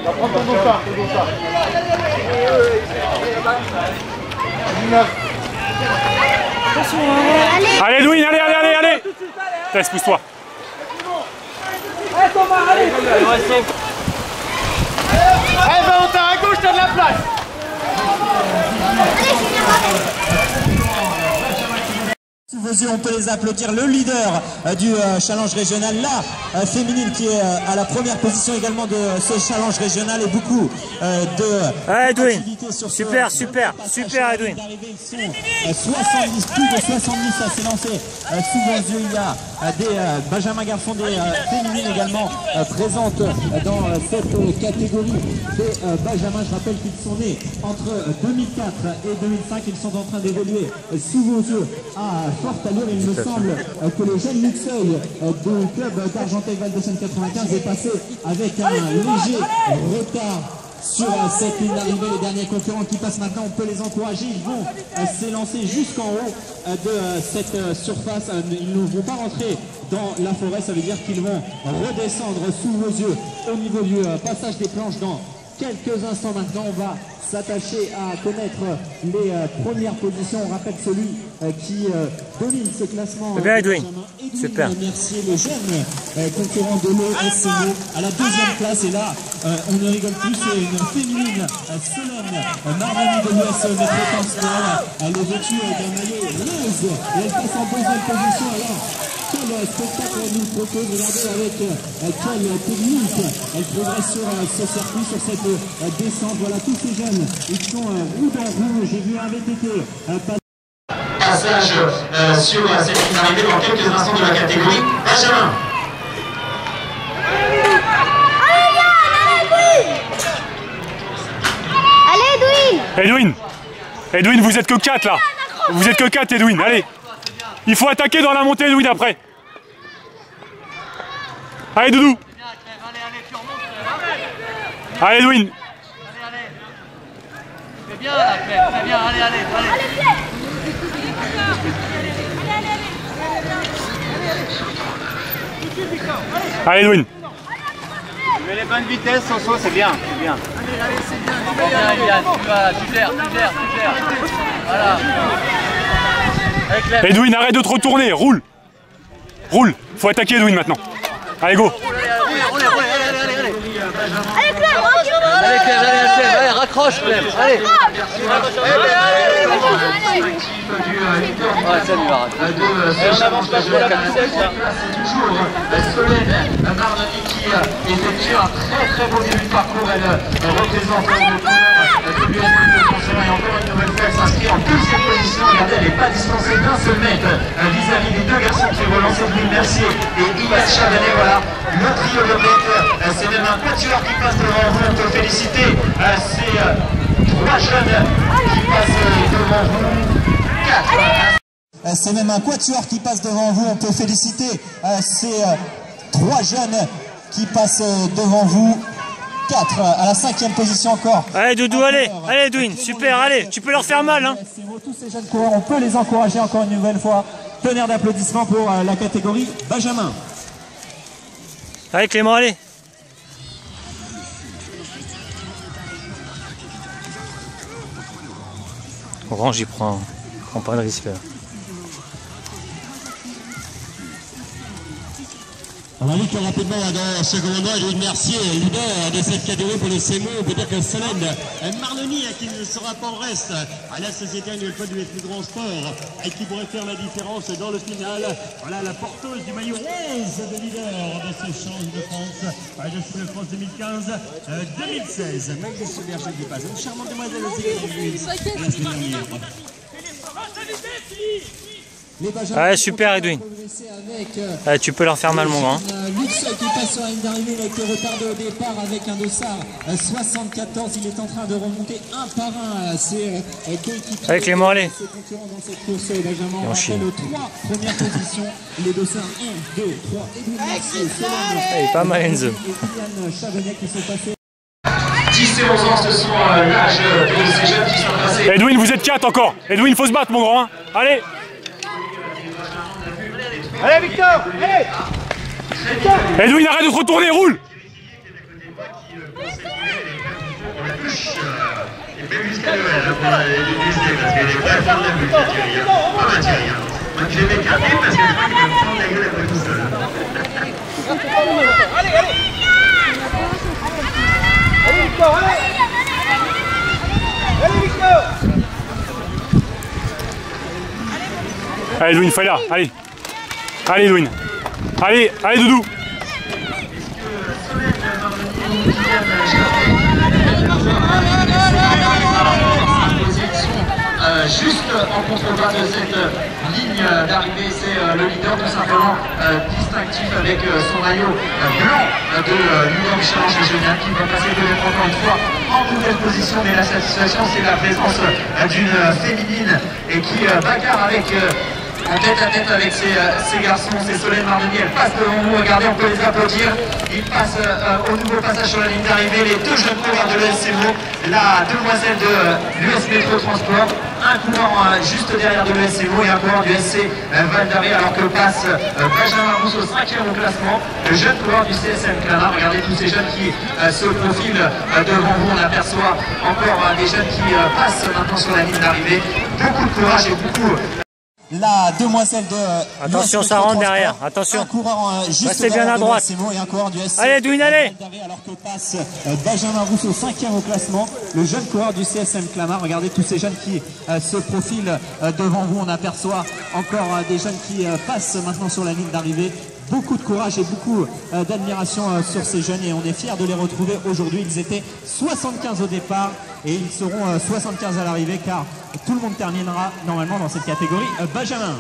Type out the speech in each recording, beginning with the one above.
Prends ton dossard, ton dossard. 19. Allez Edwin, allez. Tess, pousse-toi. Allez Thomas, allez. Allez Valentin, à gauche, t'as de la place. Sous vos yeux, on peut les applaudir. Le leader du challenge régional, la féminine qui est à la première position également de ce challenge régional et beaucoup de Edwin, activités sur super Edwin. Ils sont 70, plus de 70, ça s'est lancé sous vos yeux. Il y a des Benjamin Garçons, des féminines également présentes dans cette catégorie des Benjamin. Je rappelle qu'ils sont nés entre 2004 et 2005. Ils sont en train d'évoluer sous vos yeux à forte allure. Il me semble que le jeune Luxeuil du club d'Argenteuil-Val de Seine 95 est passé avec un léger retard sur cette ligne d'arrivée. Les derniers concurrents qui passent maintenant, on peut les encourager. Ils vont s'élancer jusqu'en haut de cette surface. Ils ne vont pas rentrer dans la forêt, ça veut dire qu'ils vont redescendre sous vos yeux au niveau du passage des planches dans quelques instants. Maintenant, on va s'attacher à connaître les premières positions. On rappelle celui qui domine ce classement. Bien Edwin, super. Mercier, le jeune concurrent de l'ESCO à la deuxième place. Et là, on ne rigole plus, c'est une féminine, Solène Marmoni de l'US Métropole. Elle est vêtue d'un maillot rose et elle passe en deuxième position. Alors, quel spectacle nous propose, regardez avec quelle technique elle progresse sur ce circuit, sur cette descente. Voilà, tous ces jeunes, ils sont roue dans roue. J'ai vu un VTT passage sur cette ligne d'arrivée dans quelques instants de la catégorie Benjamin. Edwin, vous êtes que 4 là. Vous êtes que 4 Edwin, allez. Il faut attaquer dans la montée Edwin après. Allez Doudou. Allez Edwin. Fais bien là, fais bien, allez. Allez Edwin. Tu mets les bonnes vitesses, Sanso, c'est bien. Allez, c'est bien. Bien, tu gères. Voilà. Edwin, arrête de te retourner, roule. Faut attaquer Edwin maintenant. Allez go. Allez Clem, allez, raccroche Clem, allez. On avance pas trop la vitesse. Toujours Solène Marmoni qui effectue un très beau début de parcours. Elle représente le couleur de l'US Métropole et encore une nouvelle fois elle s'inscrit en deuxième position. Regardez, elle n'est pas distancée d'un seul mètre vis-à-vis des deux garçons qui vont lancer Louis Mercier et Yves Chavanet. Voilà, le trio de tête. C'est même un quatuor qui passe devant vous. On peut féliciter ces trois jeunes qui passent devant vous. 4. C'est même un quatuor qui passe devant vous. On peut féliciter ces trois jeunes qui passent devant vous. 4 à la 5e position encore. Allez Doudou, allez Edwin, super, allez, tu peux leur faire mal hein. Tous ces jeunes coureurs, on peut les encourager encore une nouvelle fois. Tonnerre d'applaudissements pour la catégorie Benjamin. Allez Clément, allez. Orange, il prend pas de risque là. On va vite rapidement dans ce commandant Louis Mercier, leader de cette catégorie pour le CMO. On peut dire que Solène Marmoni, qui ne sera pas en reste à la société une fois du plus grand sport, et qui pourrait faire la différence dans le final. Voilà la porteuse du maillot 11 de leader de ce challenge de France, de France 2015-2016. Même des Berger qui passe. Une charmante demoiselle aussi la semaine dernière. Ouais, super Edwin. Ouais, tu peux leur faire mal mon grand. Luxeuil qui passe sur la ligne d'arrivée, il a été retardé au départ avec un dossard 74. Il est en train de remonter un par un ses coéquipiers. Allez Clément, allez. Ses concurrents dans cette course. Benjamin, on rappelle aux 3 premières positions. Les dossards 1, 2, 3. Edwin Mercier, Solène. Pas mal Enzo. Et Kylian Chavanet qui sont passés. 10 et 11 ans, ce sont l'âge de ces jeunes qui sont passés. Edwin, vous êtes 4 encore. Edwin, faut se battre mon grand. Hein. Allez. Allez Victor, allez. Edwin, arrête de te retourner, roule. touche. Il fait jusqu'à Noël pour l'utiliser parce qu'il est très fort de la bouche, Thierry. Ah bah Thierry, moi je l'ai écarté parce que je crois qu'il va me prendre la gueule après tout seul. Allez Edwin, fais là, allez. Allez Edwin. Allez, allez Doudou. Juste en contrebas de cette ligne d'arrivée, c'est le leader tout simplement distinctif avec son maillot blanc de l'Union du Challenge régional qui va passer peut-être encore une fois en nouvelle position, mais la satisfaction c'est la présence d'une féminine et qui bagarre avec en tête à tête avec ces garçons, c'est Solène Marnoni, elle passe devant nous, regardez, on peut les applaudir. Ils passent au nouveau passage sur la ligne d'arrivée, les deux jeunes coureurs de l'ESCMO, la demoiselle de l'US Métro Transport, un coureur juste derrière de l'ESCMO et un coureur du SC Val d'Arrée, alors que passe Benjamin Rousseau, 5e au classement, le jeune coureur du CSM Clamart. Regardez tous ces jeunes qui se profilent devant vous, on aperçoit encore des jeunes qui passent maintenant sur la ligne d'arrivée. Beaucoup de courage et beaucoup... La demoiselle de... Attention, ça rentre derrière, attention. Un coureur juste restez bien à droite. Et un coureur du SC. Allez Edwin, allez. Alors que passe Benjamin Rousseau, 5e au classement, le jeune coureur du CSM Clamart. Regardez tous ces jeunes qui se profilent devant vous. On aperçoit encore des jeunes qui passent maintenant sur la ligne d'arrivée. Beaucoup de courage et beaucoup d'admiration sur ces jeunes et on est fiers de les retrouver aujourd'hui. Ils étaient 75 au départ et ils seront 75 à l'arrivée car tout le monde terminera normalement dans cette catégorie. Benjamin.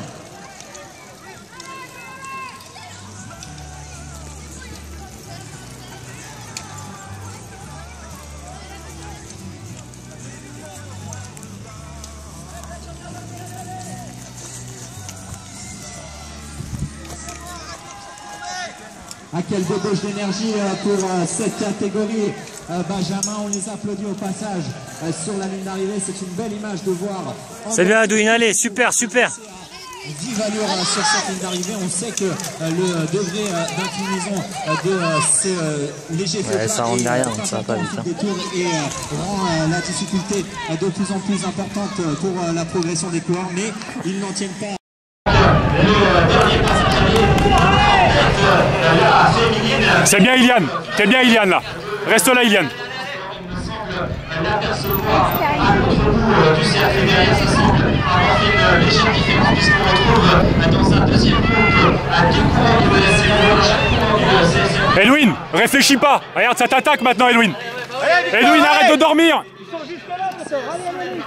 Ah, quelle débauche d'énergie pour cette catégorie. Benjamin, on les applaudit au passage sur la ligne d'arrivée. C'est une belle image de voir. C'est bien Edwin, allez, super, super. Vive allure sur cette ligne d'arrivée. On sait que le degré d'inclinaison de ces légers feux ça rentre derrière, donc ça va pas vite. Et rend la difficulté de plus en plus importante pour la progression des coureurs, mais ils n'en tiennent pas. C'est bien Iliane, t'es bien Iliane là. Reste là Iliane. Il me semble l'apercevoir à l'autre bout du cercle derrière, ça semble avoir fait une légère différence puisqu'on retrouve dans un deuxième groupe à deux coureurs du SCMO, chaque coureur du CSM. Edwin, réfléchis pas. Regarde, ça t'attaque maintenant Edwin. Edwin, arrête de dormir.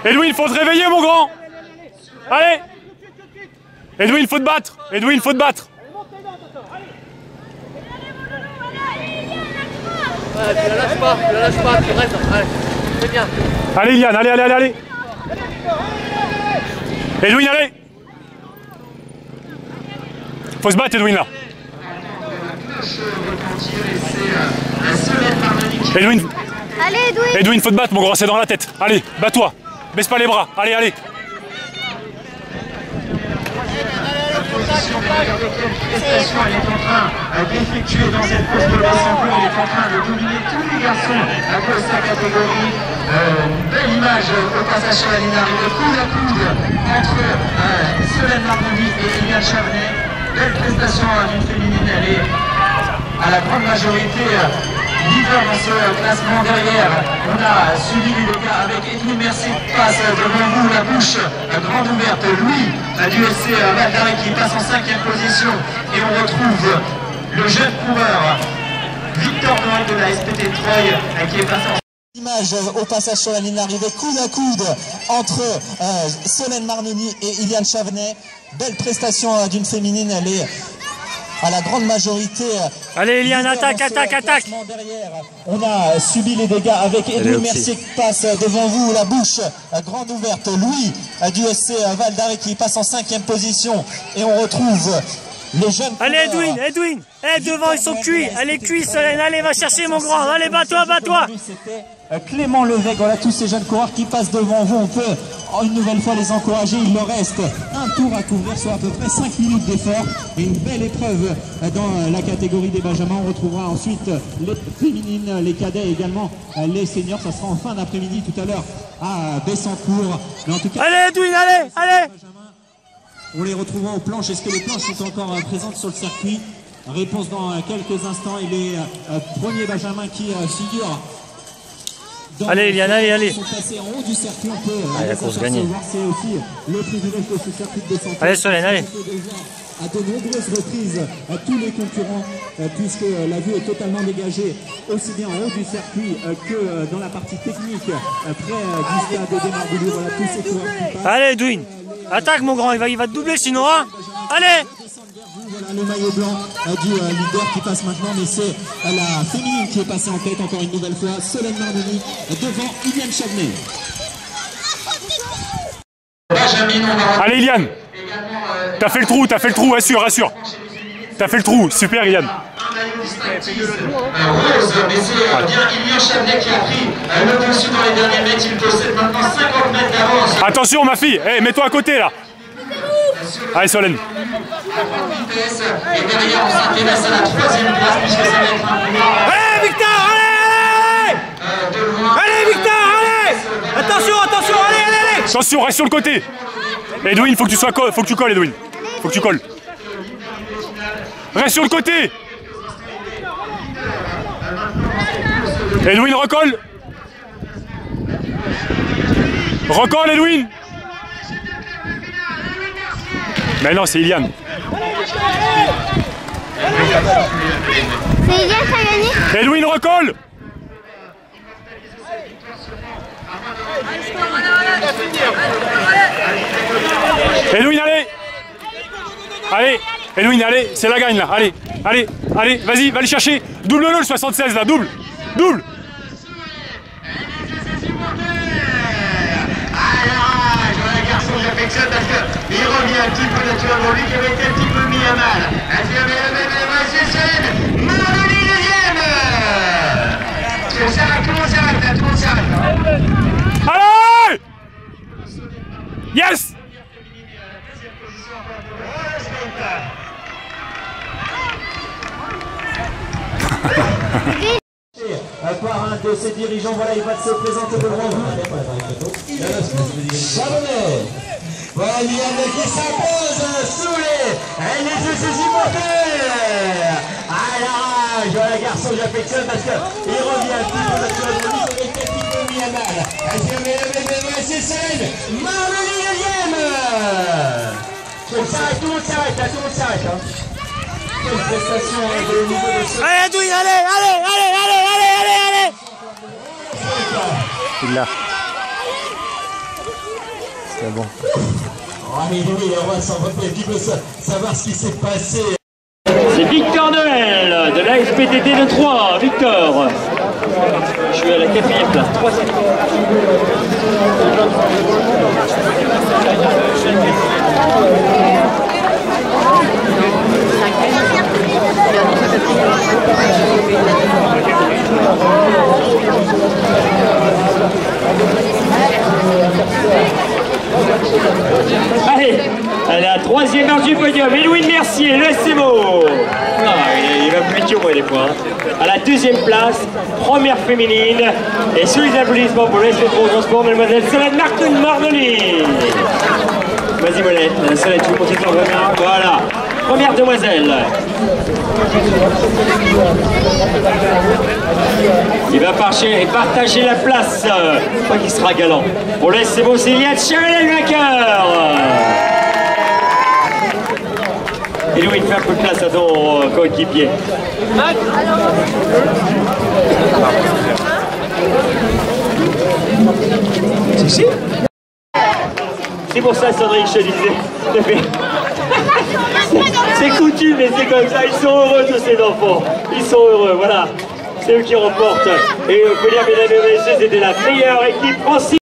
Edwin, faut te réveiller mon grand. Allez. Edwin, faut te battre. Edwin, faut te battre. Ouais, tu la lâches pas, tu restes, allez, c'est bien. Allez Iliane, allez, allez, allez, allez. Edwin, allez. Faut se battre Edwin là. Edwin. Allez Edwin. Edwin, faut te battre mon grand, c'est dans la tête. Allez, bats-toi. Baisse pas les bras. Allez, allez. Prestation, elle est en train d'effectuer dans cette course de l'ESCMO, elle est en train de dominer tous les garçons de sa catégorie. Belle image au passage sur la ligne d'arrivée, coude à coude entre Solène Marnoni et Eliane Chavenet. Belle prestation d'une féminine, elle est à la grande majorité leader dans ce classement. Derrière, on a suivi les dégâts avec Edwin Mercier qui passe devant vous, la bouche grande ouverte. Louis du SC Val d'Arrée qui passe en 5e position. Et on retrouve le jeune coureur Victor Noël de la SPT Treuil qui est passé en... Image au passage sur la ligne d'arrivée, coude à coude entre Solène Marnoni et Iliane Chavenet. Belle prestation d'une féminine, elle est à la grande majorité. Allez Iliane, attaque, attaque, attaque. Derrière, on a subi les dégâts avec Edwin Mercier qui passe devant vous, la bouche grande ouverte. Louis du SC Val d'Arrée qui passe en 5e position. Et on retrouve Les jeunes Allez Edwin, Edwin. Eh, devant ils sont cuits. Allez cuits Solène, allez va chercher mon grand. Allez bats-toi, bats-toi. C'était Clément Levesque, voilà tous ces jeunes coureurs qui passent devant vous. On peut une nouvelle fois les encourager. Il leur reste un tour à couvrir sur à peu près 5 minutes d'effort. Et une belle épreuve dans la catégorie des benjamins. On retrouvera ensuite les féminines, les cadets également, les seniors. Ça sera en fin d'après-midi tout à l'heure à Bessancourt. Mais en tout cas, allez Edwin, allez, allez. On les retrouvera aux planches. Est-ce que les planches sont encore présentes sur le circuit? Réponse dans quelques instants. Et les premiers benjamins qui figurent. Allez Eliane, allez, allez. Sont passés en haut du circuit, on peut la course gagnée. C'est aussi le privilège de ce circuit de descente. Allez Solène, allez. À de nombreuses reprises à tous les concurrents, puisque la vue est totalement dégagée, aussi bien en haut du circuit que dans la partie technique, près du stade des Marboulous. Voilà tous ces coureurs qui passent. Allez Edwin, attaque mon grand, il va te doubler sinon, hein. Allez. Voilà le maillot blanc du leader qui passe maintenant, mais c'est la féminine qui est passée en tête encore une nouvelle fois. Solène Marmoni devant Iliane Chavenet. Allez Iliane, t'as fait le trou, assure, assure. T'as fait le trou, super Iliane. Rose, mais c'est bien Iliane Chavenet qui a pris le dessus dans les derniers mètres. Il possède maintenant 50 mètres d'avance. Attention ma fille, hey, mets-toi à côté là. Allez Solène. Et derrière on s'intéresse à la troisième place puisque ça va être un peu... Allez Victor, allez, allez. Allez Victor, allez. Attention, attention, allez, allez, allez. Attention, reste sur le côté. Edwin, faut que tu colles Edwin. Faut que tu colles. Reste sur le côté. Edwin, recolle. Recolle Edwin. Mais non, c'est Iliane. C'est Iliane qui a gagné. Edwin, recolle. Edwin, allez. Allez, Edwin, allez, c'est la gagne là. Allez, allez, allez, vas-y, va le chercher. Double-le le 76 là, double. Double. J'affectionne parce qu'il revient un petit peu naturellement, lui qui avait été un petit peu mis à mal. Marmoni deuxième. Tout le monde s'arrête là, tout le monde s'arrête. Allez. Yes. Par un de ses dirigeants, voilà, il va se présenter devant vous. Chavenet. Voilà, Iliane qui s'impose sous les supporters. À l'arrache, voilà, garçon, j'affectionne parce qu'il revient un petit peu naturellement, il avait été un petit peu mis à mal. C'est Solène Marmoni deuxième. Tout le monde s'arrête là, tout le monde s'arrête. Quelle prestation de niveau de ce... Allez Edwin, allez, allez, allez, allez, allez, allez, allez. Il l'a. C'est bon. Oh mais oui, on va s'en rappeler un petit peu savoir ce qui s'est passé. C'est Victor Noël de la SPTT de Troyes. Victor. Je suis à la 4e place. 3e. Allez, à la 3e marche du podium, Edwin Mercier, le SMO. Il va plus vite au moins des points. À la 2e place, première féminine. Et sous les applaudissements pour le SPTT Transport, mademoiselle Solène Marmoni. Vas-y Molette, Solène, tu veux monter ton première. Voilà, première demoiselle. Il va partager la place. Je crois qu'il sera galant. Pour le SMO, c'est Iliane Chavenet le vainqueur. Et Louis, fais un peu de place à ton coéquipier. Si. C'est pour ça, Sandrine, je te disais. C'est coutume, mais c'est comme ça. Ils sont heureux, tous ces enfants. Ils sont heureux, voilà. C'est eux qui remportent. Et on peut dire, mesdames et messieurs, c'était la meilleure équipe française.